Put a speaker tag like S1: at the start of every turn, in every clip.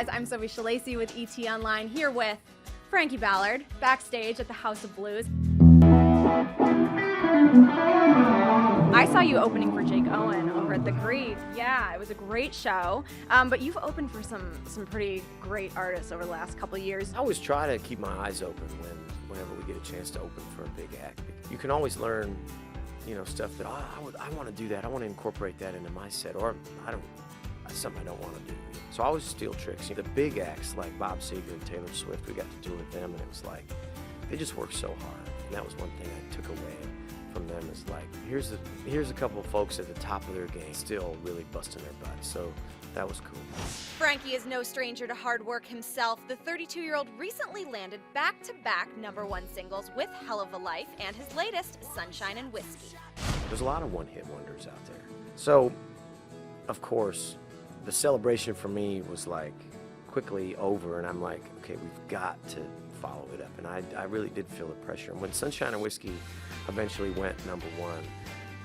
S1: guys, I'm Sophie Shalacy with ET Online, here with Frankie Ballard, backstage at the House of Blues. I saw you opening for Jake Owen over at the Greek. Yeah, it was a great show. But you've opened for some pretty great artists over the last couple of years.
S2: I always try to keep my eyes open whenever we get a chance to open for a big act. You can always learn, stuff that I want to do that. I want to incorporate that into my set, or that's something I don't want to do. So I always steal tricks. The big acts like Bob Seger and Taylor Swift, we got to tour with them, and it was like they just worked so hard. And that was one thing I took away from them, is like here's a couple of folks at the top of their game still really busting their butts. So that was cool.
S1: Frankie is no stranger to hard work himself. The 32-year-old recently landed back-to-back #1 singles with Hell of a Life and his latest, Sunshine and Whiskey.
S2: There's a lot of one-hit wonders out there. So, of course, the celebration for me was like quickly over, and I'm like, okay, we've got to follow it up. And I really did feel the pressure. And when Sunshine and Whiskey eventually went #1,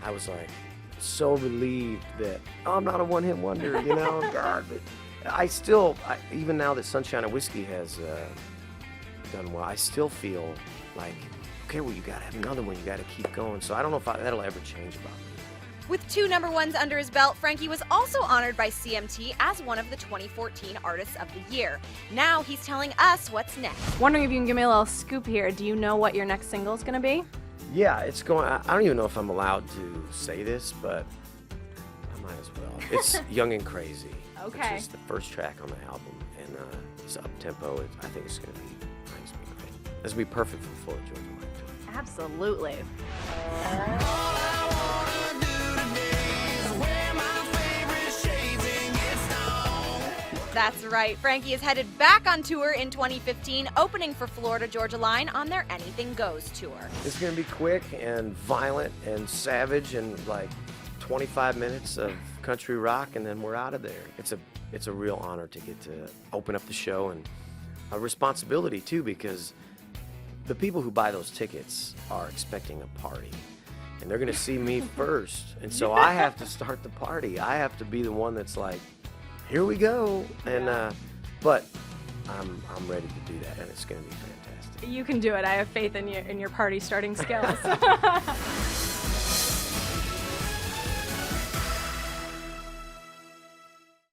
S2: I was like so relieved that I'm not a one-hit wonder, God. But even now that Sunshine and Whiskey has done well, I still feel like, okay, well, you got to have another one. You got to keep going. So I don't know if that'll ever change about me.
S1: With 2 #1s under his belt, Frankie was also honored by CMT as one of the 2014 Artists of the Year. Now he's telling us what's next. Wondering if you can give me a little scoop here. Do you know what your next single is going to be?
S2: Yeah, it's going. I don't even know if I'm allowed to say this, but I might as well. It's Young and Crazy.
S1: Okay.
S2: Which is the first track on the album, and it's up-tempo. I think it's going to be nice, be great. This will be perfect for Florida, Georgia Line tour.
S1: Absolutely. That's right. Frankie is headed back on tour in 2015, opening for Florida Georgia Line on their Anything Goes tour.
S2: It's going to be quick and violent and savage, and like 25 minutes of country rock, and then we're out of there. It's a real honor to get to open up the show, and a responsibility too, because the people who buy those tickets are expecting a party, and they're going to see me first, and so I have to start the party. I have to be the one that's like, here we go, and but I'm ready to do that, and it's going to be fantastic.
S1: You can do it. I have faith in your party starting skills.